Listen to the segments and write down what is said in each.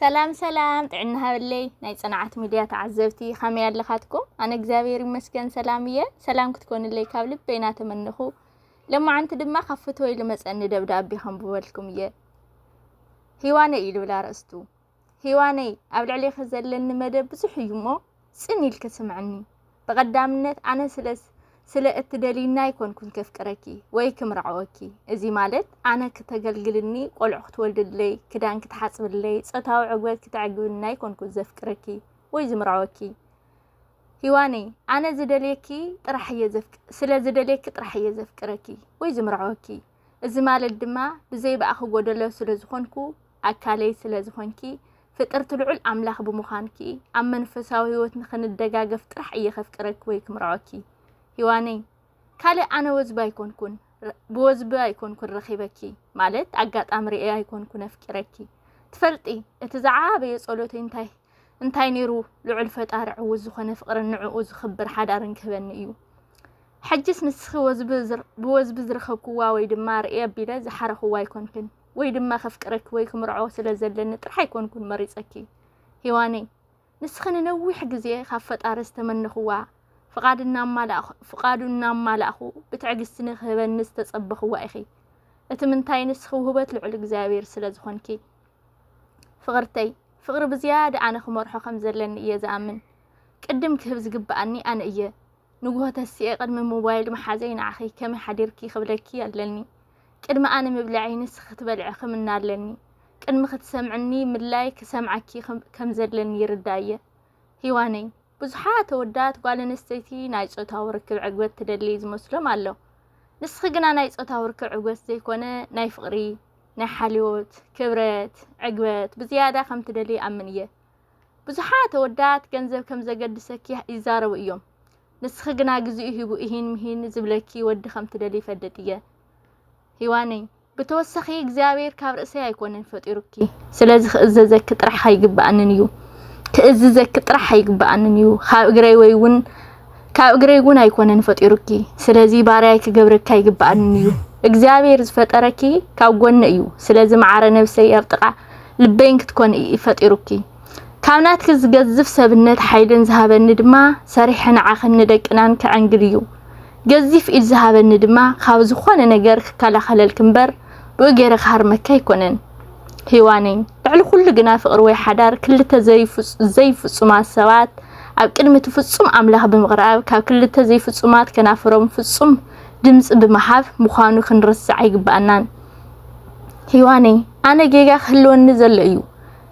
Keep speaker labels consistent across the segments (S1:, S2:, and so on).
S1: سلام ጥዕና ሃብለይ ናይ ጽናዓት ሚድያ ተዓዘብቲ ከመይ ኣለኻትኩም ኣነ እግዚአብሔር ይመስገን ሰላምየ ሰላም ክትኮንልይ ካብ ልቤና ተመንኹ ለማዓንቲ ድማ ከፍቶ ወይ ለመጸኒ ደብዳቤ ከምብወልኩም እየ ሂዋነ ኢሉ ላርእስቱ ሂዋነ ኣብ ልዕሊ ከዘለኒ መደብ ብዙሕ እዩ ሞ ጽኒል ከስምዕኒ በቀዳምነት ኣነ ስለ እትደሊና ይኮንኩን ከፍቅረኪ ወይ ክምራዕወኪ እዚ ማለት ኣነ ከተገልግልኒ ቆልዑ ክትወልድለይ ክዳን ክትሓጽብለይ ጾታዊ ዕግበት ክትዕግብና ይኮንኩን ዘፍቅረኪ ወይ ዝምራዕወኪ ሂዋኔ ኣነ ዝደልየኪ ጥራሕየ ስለ ዝደልየኪ ጥራሕየ ዘፍቅረኪ ወይ ዝምራዕወኪ እዚ ማለት ድማ ብዘይ ባእኺ ጎደሎ ስለ ዝኾንኩ ኣካለይ ስለ ዝኾንኪ ፍጥርት ልዑል ኣምላኽ ብምዃንኪ ኣብ መንፈሳዊ ህይወት ንኽንደጋገፍ ጥራሕ እየ ከፍቅረኪ ወይ ክምራዕወኪ ሂዋኔ ካለ ኣነ ወዝባ ይኮንኩን ብወዝባ ይኮንኩን ረኺበኪ ማለት ኣጋጣሚ ርኤ ይኮንኩን ኣፍቅረኪ ትፈልጢ እቲ ዘዓበየ ጸሎተይ እንታይ ነይሩ ልዑል ፈጣሪ ዕውዝ ዝኾነ ፍቕሪ ንዕኡ ዝኽብር ሓዳርን ክህበኒ እዩ ሕጅስ ንስኺ ብወዝቢ ዝረኸብክዋ ወይ ድማ ርኤ ኣቢለ ዝሓረኽዋ ይኮንክን ወይ ድማ ከፍቅረኪ ወይ ክምርዖ ስለ ዘለኒ ጥራሕ ይኮንኩን መሪጸኪ ሂዋኔ ንስኺ ንነዊሕ ግዜ ካብ ፈጣሪ ዝተመንኽዋ ፍቃዱና ማላእኹ ብትዕግስቲ ንኽህበኒ ዝተጸበኽዋ ኢኺ እቲ ምንታይ ንስኺ ውህበት ልዑል እግዚአብሔር ስለ ዝኾንኪ ፍቕርተይ ፍቕሪ ብዝያደ ኣነ ክመርሖ ከም ዘለኒ እየ ዝኣምን ቅድም ክህብ ዝግባኣኒ ኣነ እየ ንጉሆ ተስኤ ቅድሚ ሞባይል መሓዘይ ንዓኺ ከመይ ሓዲርኪ ክብለኪ ኣለኒ ቅድሚ ኣነ ምብላዒ ንስኺ ክትበልዕ ከምና ኣለኒ ቅድሚ ክትሰምዕኒ ምላይ ክሰምዓኪ ከም ዘለኒ ይርዳየ ሂዋነይ ብዙሓት ተወዳት ጓል ኣንስተይቲ ናይ ጾታዊ ርክብ ዕግበት ትደሊ ዝመስሎም ኣሎ ንስኺ ግና ናይ ጾታዊ ርክብ ዕግበት ዘይኮነ ናይ ፍቕሪ ናይ ሓልዮት ክብረት ዕግበት ብዝያዳ ከም ትደሊ ኣምን እየ ብዙሓት ተወዳት ገንዘብ ከም ዘገድሰኪ ይዛረቡ እዮም ንስኺ ግና ግዜኡ ሂቡ ምሂን ዝብለኪ ወዲ ከም ትደሊ ይፈለጥ እየ ሂዋነይ ብተወሳኺ እግዚአብሔር ካብ ርእሰይ ኣይኮነን ፈጢሩኪ ስለዚ ክእዘዘኪ ጥራሕ ኣይግባኣንን እዩ ክእዝዘኪ ጥራሕ ኣይግባኣንን እዩ ካብ እግረይ እውን ኣይኮነን ፈጢሩኪ ስለዚ ባርያይ ክገብረካ ኣይግባኣንን እዩ እግዚአብሔር ዝፈጠረኪ ካብ ጎነ እዩ ስለዚ ማዕረ ነፍሰይ ኣብ ጥቓ ልበይን ክትኮን ይፈጢሩኪ ካብ ናትኪ ዝገዝፍ ሰብነት ሓይልን ዝሃበኒ ድማ ሰሪሕ ንዓኽን ንደቅናን ከዕንግል እዩ ገዚፍ ኢድ ዝሃበኒ ድማ ካብ ዝኾነ ነገር ክከላኸለልክ እምበር ብእገረ ክሃርመካ ኣይኮነን ሂዋነይ ልዕሊ ኩሉ ግና ፍቕሪ ወይ ሓዳር ክልተ ዘይፍጹማት ሰባት ኣብ ቅድሚ ፍጹም ኣምላኽ ብምቕራብ ካብ ክልተ ዘይፍጹማት ከናፍሮም ፍጹም ድምጽ ብምሃብ ምዃኑ ክንርስዕ ኣይግባአናን ሂዋነይ ኣነ ጌጋ ክህልወኒ ዘሎ እዩ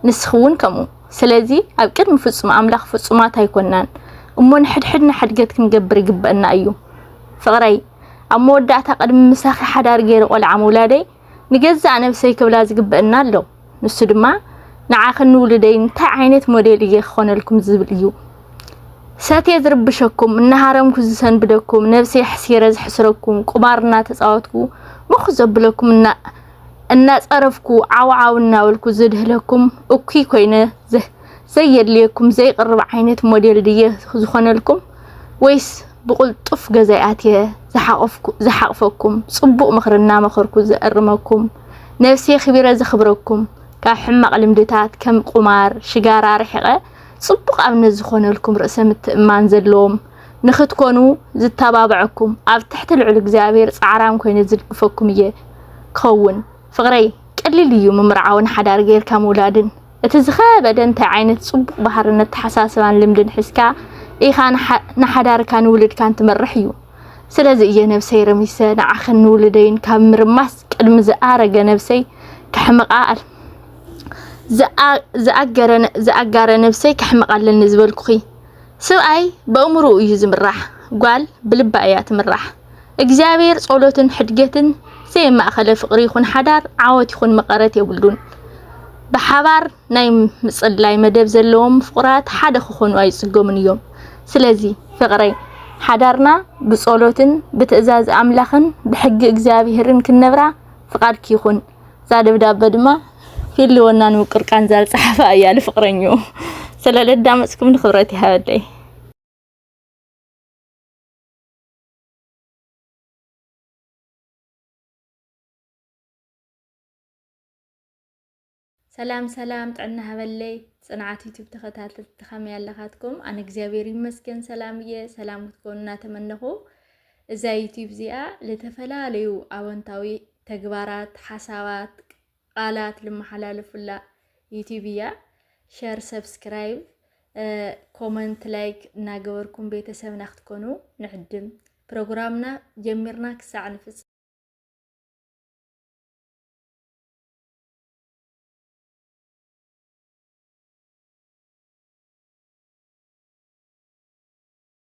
S1: ንስኺ እውን ከምኡ ስለዚ ኣብ ቅድሚ ፍጹም ኣምላኽ ፍጹማት ኣይኮናን እሞ ንሕድሕድና ሕድገት ክንገብር ይግባአና እዩ ፍቕረይ ኣብ መወዳእታ ቅድሚ ምሳኺ ሓዳር ገይረ ቆልዓ ምውላደይ ንገዛእ ነፍሰይ ክብላ ዝግባአና ኣሎ ንሱ ድማ ንዓኽን ውልደይ እንታይ ዓይነት ሞዴል እየ ክኾነልኩም ዝብል እዩ ሰትየ ዝርብሸኩም እናሃረምኩ ዝሰንብደኩም ነፍሰይ ሕሲረ ዝሕስረኩም ቁማርና ተጻወትኩ ምኹ ዘብለኩም እናጸረፍኩ ዓውዓው እናወልኩ ዝድህለኩም እኩይ ኮይነ ዘየድልየኩም ዘይቅርብ ዓይነት ሞዴል ድየ ዝኾነልኩም ወይስ ብቁልጡፍ ገዛያትየ ዝሓቕፈኩም ጽቡቕ ምኽርና መኽርኩ ዘእርመኩም ነፍሰይ ኽቢረ ዝኽብረኩም ካብ ሕማቕ ልምድታት ከም ቁማር ሽጋራ ርሒቐ ጽቡቕ ኣብነት ዝኾነልኩም ርእሰ ምትእማን ዘለዎም ንኽትኮኑ ዝተባብዐኩም ኣብ ትሕቲ ልዑል እግዚአብሔር ጻዕራም ኮይኑ ዝድግፈኩም እየ ክኸውን ፍቕረይ ቀሊል እዩ ምምርዓውን ሓዳር ጌርካ ምውላድን እቲ ዝኸበደ እንታይ ዓይነት ጽቡቕ ባህርነት ተሓሳስባን ልምድን ሒዝካ ኢኻ ንሓዳርካ ንውልድካን ትመርሕ እዩ ስለዚ እየ ነፍሰይ ረሚሰ ንዓኽን ንውልደይን ካብ ምርማስ ቅድሚ ዝኣረገ ነፍሰይ ክሕምቓል ዝኣጋረ ነፍሰይ ክሕምቓለኒ ዝበልኩኺ ሰብኣይ በእምሩኡ እዩ ዝምራሕ ጓል ብልባ እያ ትምራሕ እግዚአብሔር ጸሎትን ሕድገትን ዘይማእኸለ ፍቕሪ ይኹን ሓዳር ዓወት ይኹን መቐረት የብሉን ብሓባር ናይ ምጽላይ መደብ ዘለዎም ፍቑራት ሓደ ክኾኑ ኣይጽገሙን እዮም ስለዚ ፍቕረይ ሓዳርና ብጸሎትን ብትእዛዝ ኣምላኽን ብሕጊ እግዚአብሔርን ክነብራ ፍቃድኪ ይኹን ዛደብዳበ ድማ ፊልወና ንውቅርቃን ዛል ጸሓፋ እያ ለፍቕረኙ ስለለዳመጽኩም ንኽብረት ይሃበለይ سلام تعنا هبلي صنعت يوتيوب تخاتات تخمي اللغاتكم أنا እግዚአብሔር ይመስገን ሰላምዬ ሰላም ትኮኑና ተመነኹ እዛ ዩቲዩብ ዚኣ ለተፈላለዩ አወንታዊ ተግባራት ሓሳባት ቃላት ለመሐላለፍላ ዩቲዩብ ያ ሼር ሰብስክራይብ ኮሜንት ላይክ እናገበርኩም ቤተሰብና ክትኮኑ ንሕድም ፕሮግራምና ጀሚርና ክሳዕ ንፍጽ